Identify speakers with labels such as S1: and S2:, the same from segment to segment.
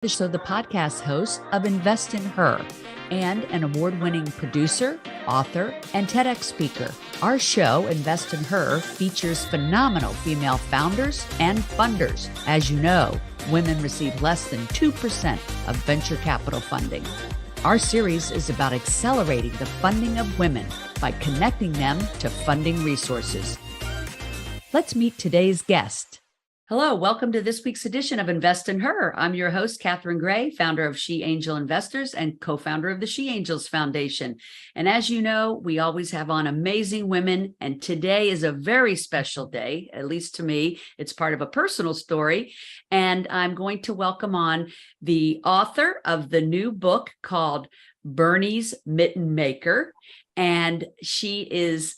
S1: The podcast host of Invest in Her and an award-winning producer, author, and TEDx speaker. Our show, Invest in Her, features phenomenal female founders and funders. As you know, women receive less than 2% of venture capital funding. Our series is about accelerating the funding of women by connecting them to funding resources. Let's meet today's guest. Hello, welcome to this week's edition of Invest in Her. I'm your host, Catherine Gray, founder of She Angel Investors and co-founder of the She Angels Foundation. And as you know, we always have on amazing women, and today is a very special day, at least to me. It's part of a personal story, and I'm going to welcome on the author of the new book called Bernie's Mitten Maker. And she is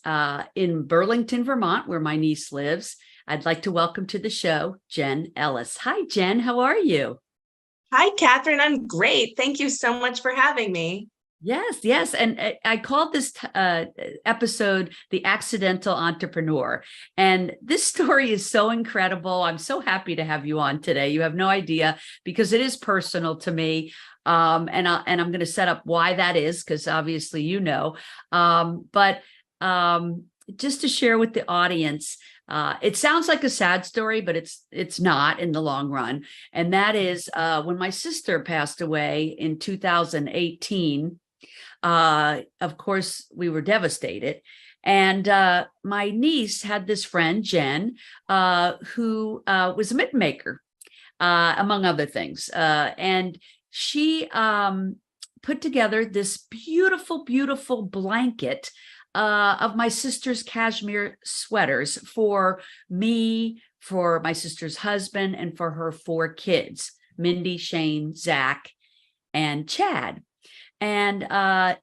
S1: in Burlington, Vermont, where my niece lives. I'd like to welcome to the show, Jen Ellis. Hi, Jen. How are you?
S2: Hi, Catherine. I'm great. Thank you so much for having me.
S1: Yes. And I called this episode The Accidental Entrepreneur. And this story is so incredible. I'm so happy to have you on today. You have no idea, because it is personal to me. And I'm going to set up why that is, because obviously you know. But just to share with the audience, it sounds like a sad story, but it's not in the long run. And that is when my sister passed away in 2018. Of course, we were devastated. And my niece had this friend, Jen, who was a mitten maker, among other things. And she put together this beautiful, beautiful blanket of my sister's cashmere sweaters for me, for my sister's husband, and for her 4 kids, Mindy, Shane, Zach, and Chad. And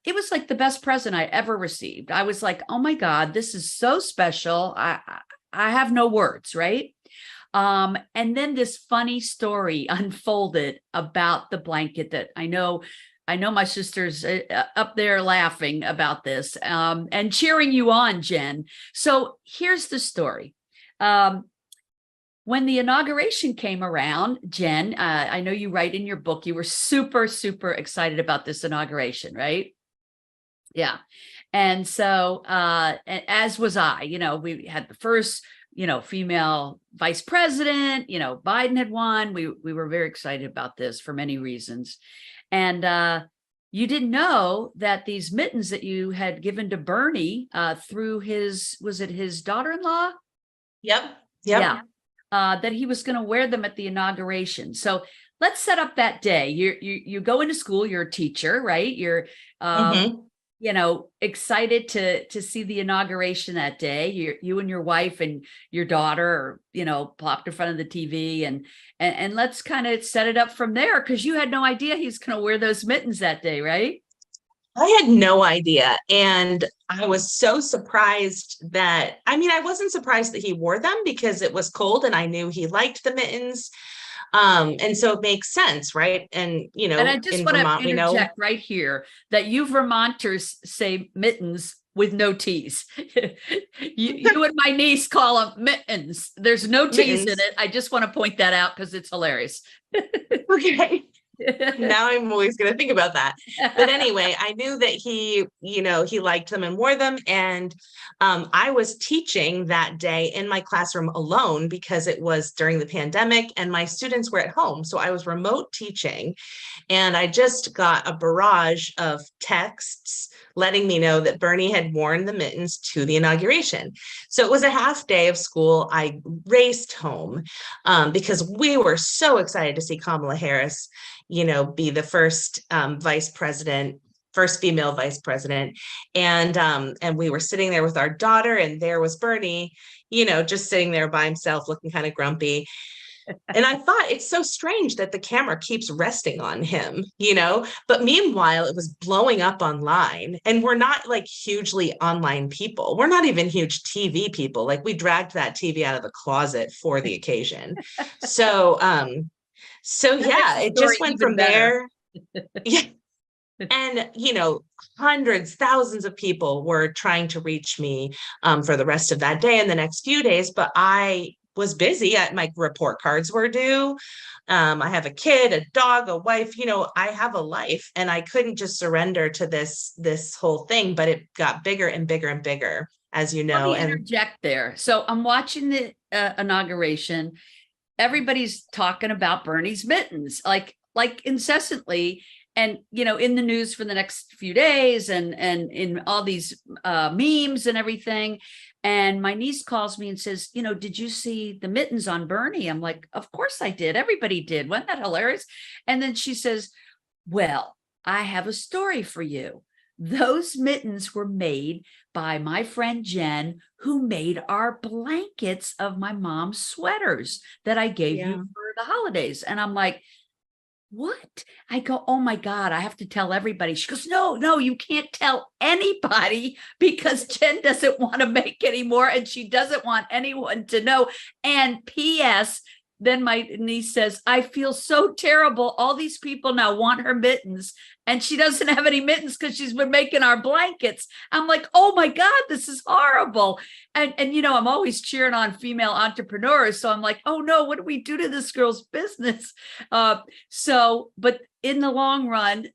S1: it was like the best present I ever received. I was like, oh my God, this is so special. I have no words, right? And then this funny story unfolded about the blanket that I know my sister's up there laughing about this and cheering you on, Jen. So here's the story. When the inauguration came around, Jen, I know you write in your book, you were super, super excited about this inauguration, right? Yeah. And so, as was I, we had the first, female vice president, Biden had won. We were very excited about this for many reasons. And you didn't know that these mittens that you had given to Bernie through was it his daughter-in-law?
S2: Yep.
S1: Yeah. That he was going to wear them at the inauguration. So let's set up that day. You go into school, you're a teacher, right? You're excited to see the inauguration that day. You and your wife and your daughter are, plopped in front of the TV and let's kind of set it up from there, because you had no idea he's going to wear those mittens that day, right?
S2: I had no idea. And I was so surprised I wasn't surprised that he wore them because it was cold and I knew he liked the mittens. And so it makes sense, right? And
S1: and I just want to interject right here that you Vermonters say mittens with no T's. you and my niece call them mittens. There's no T's in it. I just want to point that out because it's hilarious.
S2: Okay. Now I'm always going to think about that. But anyway, I knew that he liked them and wore them. And I was teaching that day in my classroom alone because it was during the pandemic and my students were at home. So I was remote teaching, and I just got a barrage of texts letting me know that Bernie had worn the mittens to the inauguration. So it was a half day of school. I raced home because we were so excited to see Kamala Harris, be the first first female vice president. And we were sitting there with our daughter, and there was Bernie, just sitting there by himself, looking kind of grumpy. And I thought, it's so strange that the camera keeps resting on him, but meanwhile, it was blowing up online, and we're not like hugely online people. We're not even huge TV people. Like, we dragged that TV out of the closet for the occasion. So yeah, it just went from there. Yeah. And, hundreds, thousands of people were trying to reach me for the rest of that day and the next few days. But I was busy. My report cards were due. I have a kid, a dog, a wife, I have a life, and I couldn't just surrender to this whole thing, but it got bigger and bigger and bigger, as you know.
S1: Let me interject there. So I'm watching the inauguration. Everybody's talking about Bernie's mittens, like incessantly. And, in the news for the next few days and in all these memes and everything. And my niece calls me and says, did you see the mittens on Bernie? I'm like, of course I did. Everybody did. Wasn't that hilarious? And then she says, well, I have a story for you. Those mittens were made by my friend Jen, who made our blankets of my mom's sweaters that I gave you for the holidays. And I'm like, what? I go, oh my God, I have to tell everybody. She goes, no, you can't tell anybody because Jen doesn't want to make anymore and she doesn't want anyone to know. And P.S., then my niece says, I feel so terrible. All these people now want her mittens and she doesn't have any mittens because she's been making our blankets. I'm like, oh my God, this is horrible. And I'm always cheering on female entrepreneurs. So I'm like, oh no, what do we do to this girl's business? But in the long run,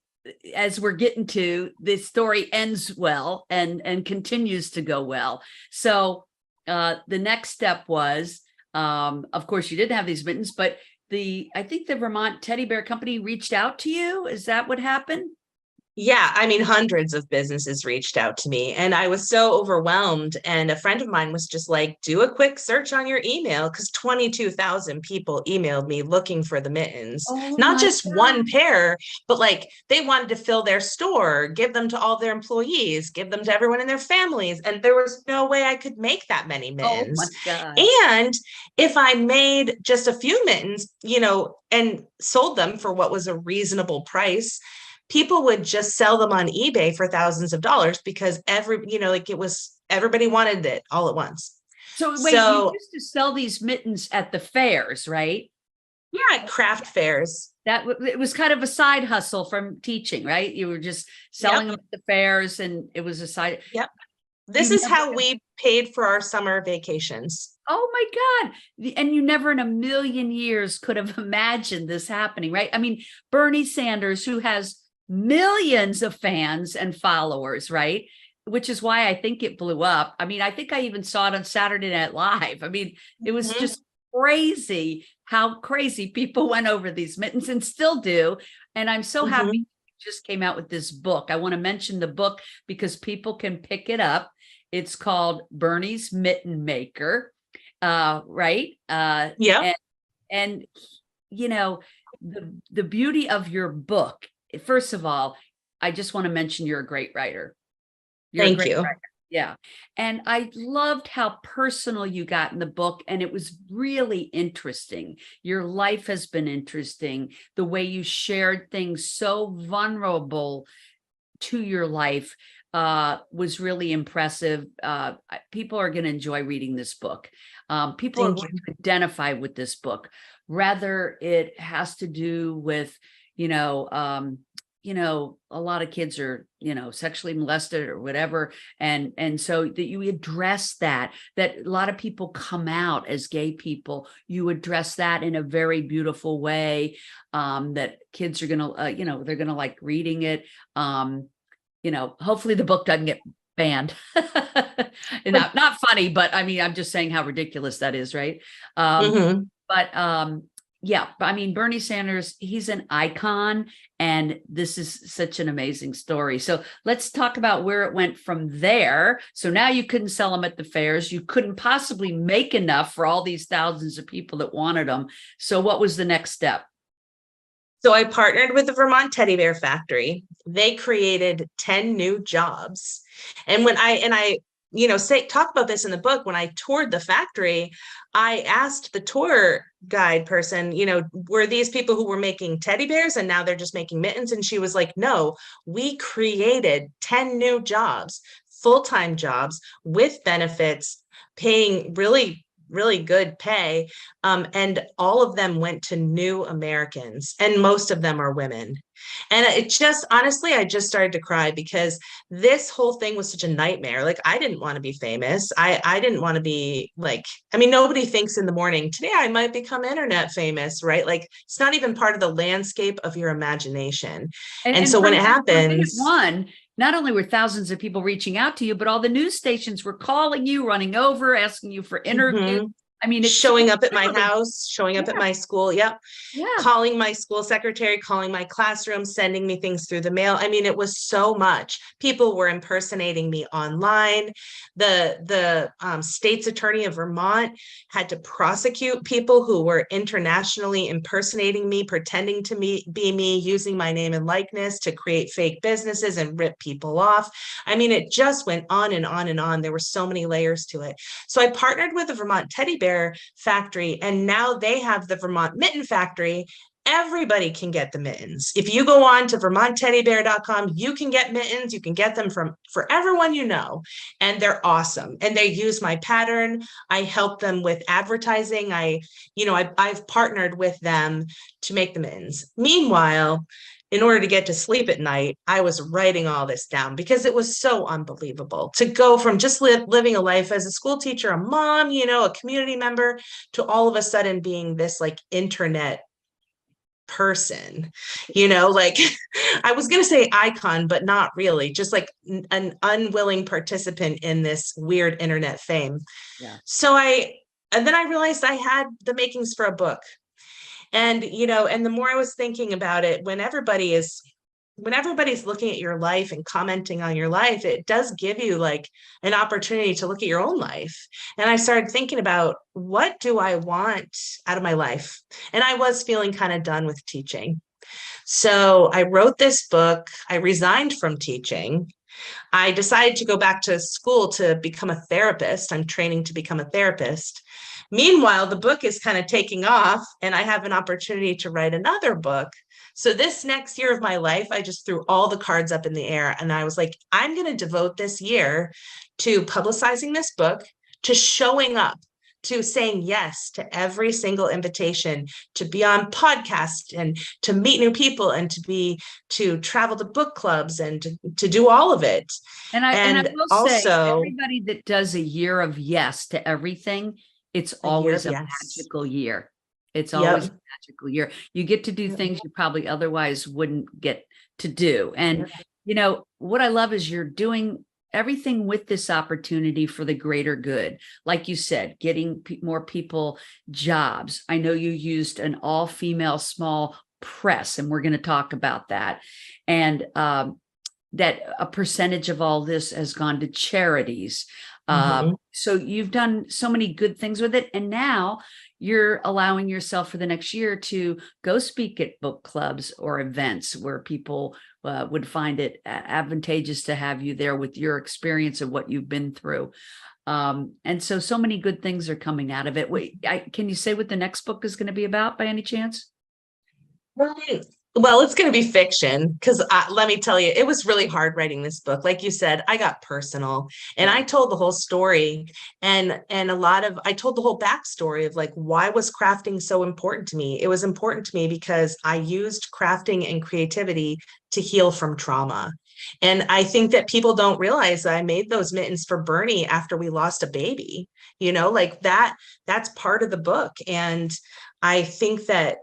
S1: as we're getting to, the story ends well and continues to go well. So the next step was, of course, you didn't have these mittens, but I think the Vermont Teddy Bear Company reached out to you. Is that what happened?
S2: Yeah, I mean, hundreds of businesses reached out to me and I was so overwhelmed. And a friend of mine was just like, do a quick search on your email, because 22,000 people emailed me looking for the mittens.
S1: Oh
S2: Not
S1: my
S2: just
S1: God.
S2: one pair, but like they wanted to fill their store, give them to all their employees, give them to everyone in their families. And there was no way I could make that many mittens.
S1: Oh my God.
S2: And if I made just a few mittens, and sold them for what was a reasonable price, people would just sell them on eBay for thousands of dollars because everybody wanted it all at once.
S1: So wait, you used to sell these mittens at the fairs, right?
S2: Yeah, at craft fairs.
S1: It was kind of a side hustle from teaching, right? You were just selling them at the fairs and it was a side.
S2: Yep. This is how we paid for our summer vacations.
S1: Oh my God. And you never in a million years could have imagined this happening, right? I mean, Bernie Sanders, who has millions of fans and followers, right? Which is why I think it blew up. I mean, I think I even saw it on Saturday Night Live. I mean, it was just crazy how crazy people went over these mittens and still do. And I'm so happy you just came out with this book. I want to mention the book because people can pick it up. It's called Bernie's Mitten Maker, right?
S2: Yeah.
S1: And the beauty of your book, first of all, I just want to mention you're a great writer.
S2: Thank you.
S1: Yeah. And I loved how personal you got in the book. And it was really interesting. Your life has been interesting. The way you shared things so vulnerable to your life was really impressive. People are going to enjoy reading this book. People are going to identify with this book. Rather, it has to do with, a lot of kids are, sexually molested or whatever. And so that you address that a lot of people come out as gay people, you address that in a very beautiful way, that kids are going to, they're going to like reading it. Hopefully the book doesn't get banned. Not funny, but I mean, I'm just saying how ridiculous that is. Right. Yeah, I mean, Bernie Sanders, he's an icon, and this is such an amazing story. So let's talk about where it went from there. So now you couldn't sell them at the fairs. You couldn't possibly make enough for all these thousands of people that wanted them. So what was the next step?
S2: So I partnered with the Vermont Teddy Bear Factory. They created 10 new jobs. And when I talk about this in the book, when I toured the factory, I asked the tour guide person, were these people who were making teddy bears and now they're just making mittens? And she was like, no, we created 10 new jobs, full-time jobs with benefits, paying really really good pay. And all of them went to new Americans, and most of them are women. And it just, honestly, I just started to cry because this whole thing was such a nightmare. Like, I didn't want to be famous. I didn't want to be like, I mean, nobody thinks in the morning, today I might become internet famous, right? Like, it's not even part of the landscape of your imagination. And so when it happens,
S1: one, not only were thousands of people reaching out to you, but all the news stations were calling you, running over, asking you for interviews.
S2: mhm,
S1: I mean, it's
S2: showing up at my house, showing up at my school. Yep.
S1: yeah.
S2: Calling my school secretary, calling my classroom, sending me things through the mail. I mean, it was so much. People were impersonating me online. The state's attorney of Vermont had to prosecute people who were internationally impersonating me, pretending to be me, using my name and likeness to create fake businesses and rip people off. I mean, it just went on and on and on. There were so many layers to it. So I partnered with the Vermont Teddy Bear Factory, and now they have the Vermont Mitten Factory. Everybody can get the mittens. If you go on to vermontteddybear.com, you can get mittens. You can get them for everyone you know, and they're awesome. And they use my pattern. I help them with advertising. I've partnered with them to make the mittens. Meanwhile, in order to get to sleep at night, I was writing all this down because it was so unbelievable to go from just living a life as a school teacher, a mom, a community member, to all of a sudden being this like internet person, like I was going to say icon, but not really, just like an unwilling participant in this weird internet fame.
S1: Yeah.
S2: And then I realized I had the makings for a book. And, and the more I was thinking about it, when everybody's looking at your life and commenting on your life, it does give you like an opportunity to look at your own life. And I started thinking about, what do I want out of my life? And I was feeling kind of done with teaching. So I wrote this book. I resigned from teaching. I decided to go back to school to become a therapist. I'm training to become a therapist. Meanwhile, the book is kind of taking off, and I have an opportunity to write another book. So this next year of my life, I just threw all the cards up in the air, and I was like, I'm going to devote this year to publicizing this book, to showing up, to saying yes to every single invitation, to be on podcasts and to meet new people, and to travel to book clubs and to do all of it.
S1: And I will also say, everybody that does a year of yes to everything, it's always a magical year. It's always a magical year. You get to do things you probably otherwise wouldn't get to do. And, what I love is you're doing everything with this opportunity for the greater good. Like you said, getting more people jobs. I know you used an all-female small press, and we're going to talk about that. And that a percentage of all this has gone to charities. So you've done so many good things with it. And now you're allowing yourself for the next year to go speak at book clubs or events where people would find it advantageous to have you there with your experience of what you've been through. And so many good things are coming out of it. Can you say what the next book is going to be about by any chance?
S2: Well, it's going to be fiction, because let me tell you, it was really hard writing this book. Like you said, I got personal, and I told the whole story, and I told the whole backstory of like, why was crafting so important to me? It was important to me because I used crafting and creativity to heal from trauma. And I think that people don't realize that I made those mittens for Bernie after we lost a baby, like that's part of the book. And I think that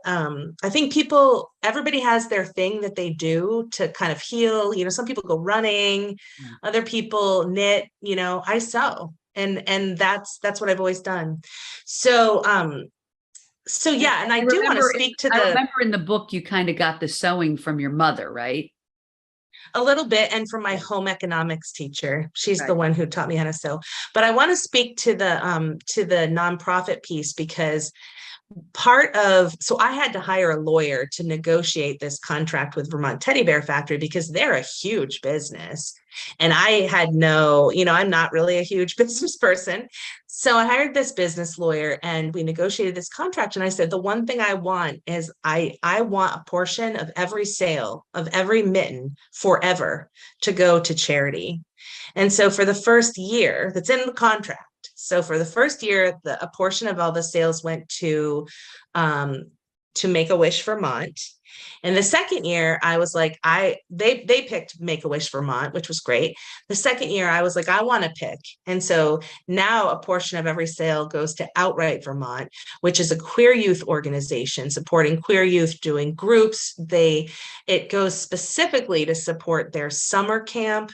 S2: everybody has their thing that they do to kind of heal. Some people go running, other people knit, I sew. And that's what I've always done. So yeah, and I do want to speak to
S1: I remember in the book you kind of got the sewing from your mother, right?
S2: A little bit, and from my home economics teacher. She's the one who taught me how to sew. But I want to speak to the nonprofit piece, because so I had to hire a lawyer to negotiate this contract with Vermont Teddy Bear Factory, because they're a huge business. And I had I'm not really a huge business person. So I hired this business lawyer, and we negotiated this contract. And I said, the one thing I want is I want a portion of every sale of every mitten forever to go to charity. And so for the first year, that's in the contract, So for the first year, a portion of all the sales went to Make-A-Wish Vermont. And the second year, I was like, they picked Make-A-Wish Vermont, which was great. The second year, I was like, I want to pick. And so now a portion of every sale goes to Outright Vermont, which is a queer youth organization supporting queer youth doing groups. It goes specifically to support their summer camp.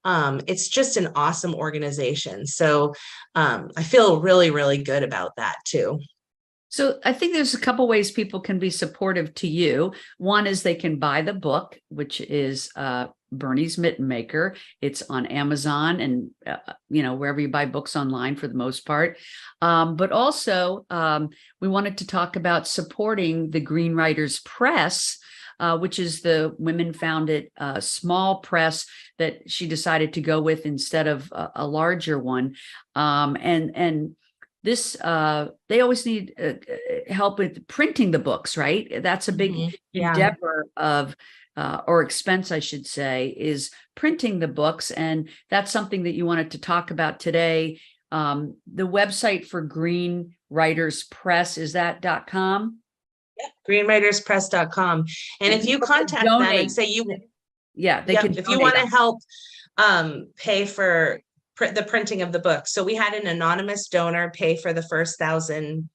S2: It's just an awesome organization. So I feel really, really good about that too.
S1: So I think there's a couple ways people can be supportive to you. One is they can buy the book, which is Bernie's Mitten Maker. It's on Amazon and wherever you buy books online for the most part. But also we wanted to talk about supporting the Green Writers Press, which is the women-founded small press that she decided to go with instead of a larger one. And this they always need help with printing the books, right? That's a big endeavor of or expense, I should say, is printing the books. And that's something that you wanted to talk about today. The website for Green Writers Press, is that .com?
S2: greenwriterspress.com. And if you contact them and say if you want to help pay for the printing of the book. So we had an anonymous donor pay for the first 1,000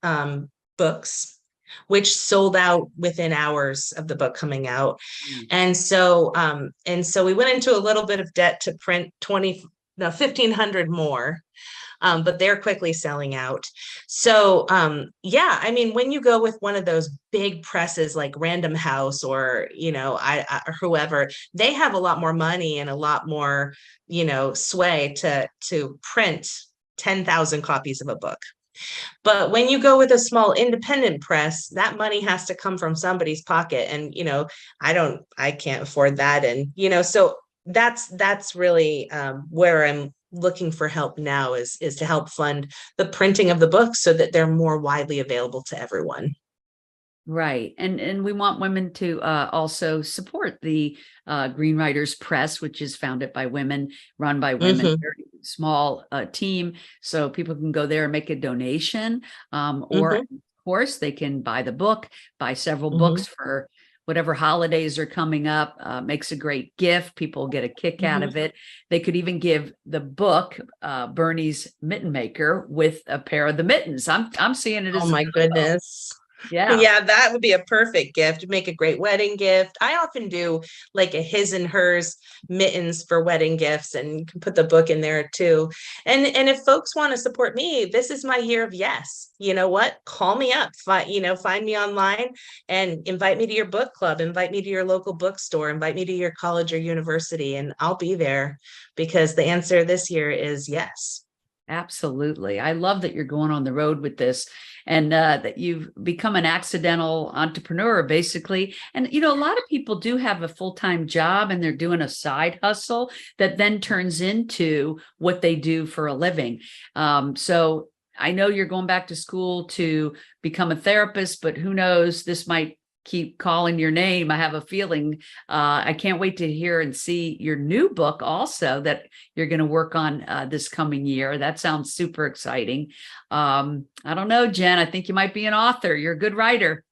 S2: books, which sold out within hours of the book coming out. And so we went into a little bit of debt to print 1,500 more. But they're quickly selling out. So I mean, when you go with one of those big presses like Random House or or whoever, they have a lot more money and a lot more sway to print 10,000 copies of a book. But when you go with a small independent press, that money has to come from somebody's pocket, and I can't afford that, and so that's really where I'm looking for help now is to help fund the printing of the books so that they're more widely available to everyone.
S1: Right. And we want women to also support the Green Writers Press, which is founded by women, run by women, very small team. So people can go there and make a donation, or of course they can buy the book, buy several books for whatever holidays are coming up. Makes a great gift. People get a kick out of it. They could even give the book, Bernie's Mitten Maker, with a pair of the mittens. I'm seeing it as
S2: my goodness. Yeah, that would be a perfect gift. Make a great wedding gift. I often do like a his and hers mittens for wedding gifts, and you can put the book in there too. And if folks want to support me, this is my year of yes. You know what? Call me up. Find me online and invite me to your book club, invite me to your local bookstore, invite me to your college or university, and I'll be there, because the answer this year is yes.
S1: Absolutely. I love that you're going on the road with this, and that you've become an accidental entrepreneur, basically. And, a lot of people do have a full-time job and they're doing a side hustle that then turns into what they do for a living. So I know you're going back to school to become a therapist, but who knows, this might keep calling your name. I have a feeling. I can't wait to hear and see your new book also that you're going to work on this coming year. That sounds super exciting. I don't know, Jen, I think you might be an author. You're a good writer.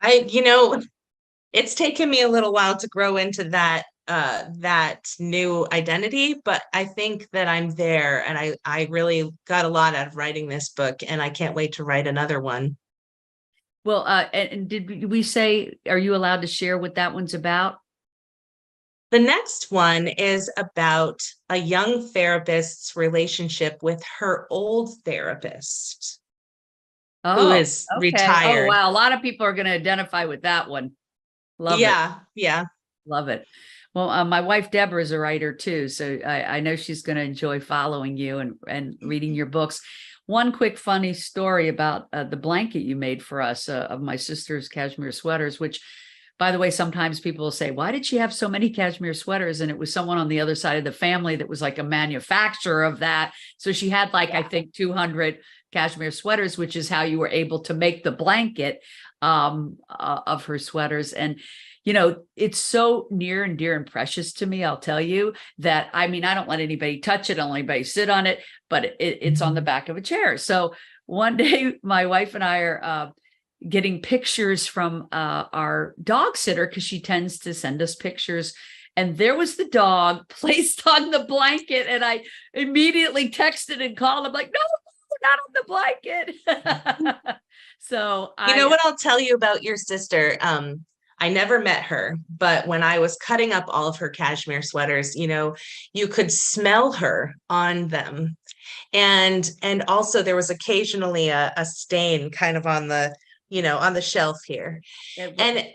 S2: It's taken me a little while to grow into that new identity, but I think that I'm there, and I really got a lot out of writing this book, and I can't wait to write another one.
S1: Well, and did we say, are you allowed to share what that one's about?
S2: The next one is about a young therapist's relationship with her old therapist, who is retired.
S1: Oh, wow. A lot of people are going to identify with that one. Love it.
S2: Yeah.
S1: Love it. Well, my wife, Deborah, is a writer too. So I know she's going to enjoy following you and reading your books. One quick funny story about the blanket you made for us of my sister's cashmere sweaters, which, by the way, sometimes people will say, why did she have so many cashmere sweaters? And it was someone on the other side of the family that was like a manufacturer of that. So she had I think 200 cashmere sweaters, which is how you were able to make the blanket. of her sweaters. And, it's so near and dear and precious to me, I'll tell you, that, I mean, I don't let anybody touch it, I don't let anybody sit on it, but it's on the back of a chair. So one day my wife and I are getting pictures from our dog sitter, because she tends to send us pictures. And there was the dog placed on the blanket. And I immediately texted and called. I'm like, no, not on the blanket. So
S2: You know what I'll tell you about your sister? I never met her, but when I was cutting up all of her cashmere sweaters, you could smell her on them. And also there was occasionally a stain kind of on the, on the shelf here. And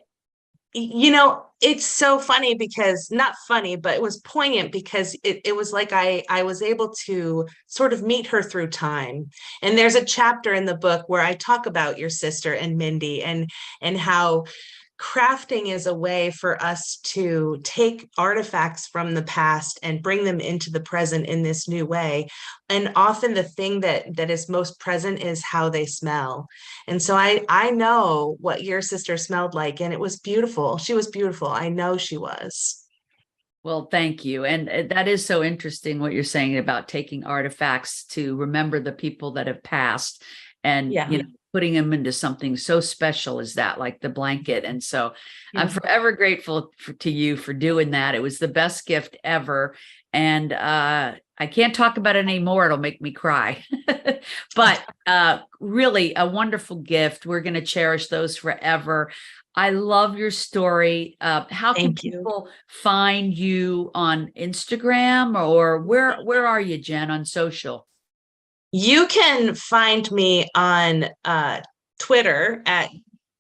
S2: it's so funny, because not funny, but it was poignant, because it was like I was able to sort of meet her through time. And there's a chapter in the book where I talk about your sister and Mindy, and how crafting is a way for us to take artifacts from the past and bring them into the present in this new way. And often the thing that is most present is how they smell. And so I know what your sister smelled like, and it was beautiful. She was beautiful. I know she was.
S1: Well, thank you. And that is so interesting what you're saying about taking artifacts to remember the people that have passed, and, putting them into something so special as that, like the blanket. And so I'm forever grateful to you for doing that. It was the best gift ever. And I can't talk about it anymore. It'll make me cry. But really a wonderful gift. We're going to cherish those forever. I love your story. How can people find you on Instagram, or where are you, Jen, on social?
S2: You can find me on Twitter at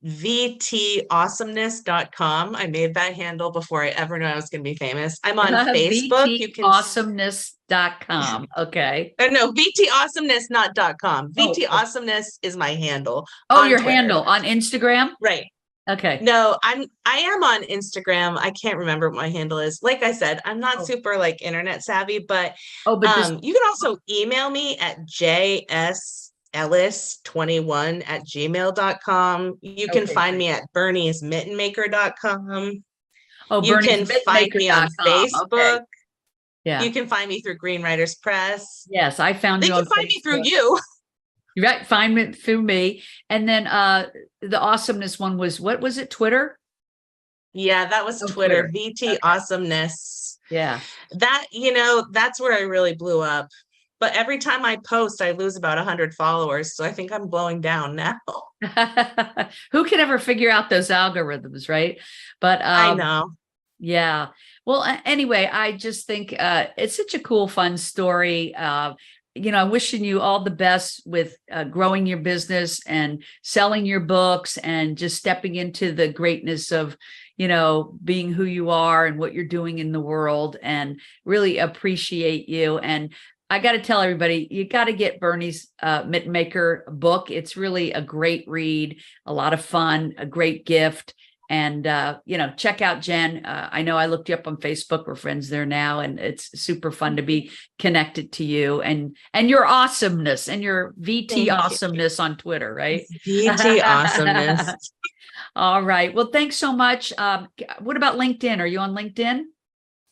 S2: vtawesomeness.com. I made that handle before I ever knew I was going to be famous. I'm on Facebook. You can
S1: vtawesomeness.com. Okay.
S2: No, vtawesomeness, not .com. vtawesomeness is my handle.
S1: Oh, your Twitter. Handle on Instagram?
S2: Right.
S1: Okay.
S2: No, I am on Instagram. I can't remember what my handle is. Like I said, I'm not super internet savvy, but you can also email me at jsellis21@gmail.com. You can find me at berniesmittenmaker.com. You can find me on Facebook. Okay. Yeah. You can find me through Green Writers Press.
S1: Yes, I found you on Facebook.
S2: They can find me through you.
S1: Right, find it through me. And then the awesomeness one was, what was it, Twitter?
S2: Yeah, that was Twitter. VT Awesomeness.
S1: Yeah.
S2: That, that's where I really blew up. But every time I post, I lose about 100 followers. So I think I'm blowing down now.
S1: Who can ever figure out those algorithms, right? But
S2: I know.
S1: Yeah. Well, anyway, I just think it's such a cool, fun story. I'm wishing you all the best with growing your business and selling your books, and just stepping into the greatness of, being who you are and what you're doing in the world, and really appreciate you. And I got to tell everybody, you got to get Bernie's Mitten Maker book. It's really a great read, a lot of fun, a great gift. And, check out Jen. I know I looked you up on Facebook. We're friends there now, and it's super fun to be connected to you and your awesomeness and your VT awesomeness on Twitter, right?
S2: VT awesomeness.
S1: All right. Well, thanks so much. What about LinkedIn? Are you on LinkedIn?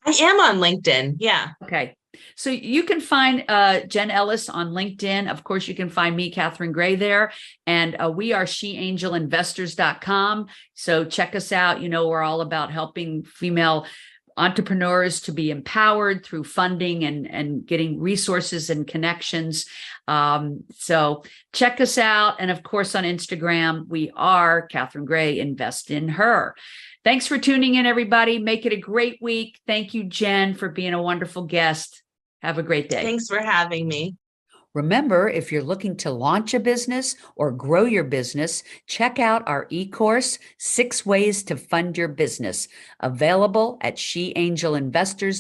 S2: I am on LinkedIn. Yeah.
S1: Okay. So you can find Jen Ellis on LinkedIn. Of course, you can find me, Catherine Gray, there. And we are sheangelinvestors.com. So check us out. We're all about helping female entrepreneurs to be empowered through funding and getting resources and connections. So check us out. And of course, on Instagram, we are Catherine Gray, Invest in Her. Thanks for tuning in, everybody. Make it a great week. Thank you, Jen, for being a wonderful guest. Have a great day.
S2: Thanks for having me.
S1: Remember, if you're looking to launch a business or grow your business, check out our e-course, 6 Ways to Fund Your Business, available at SheAngelInvestors.com.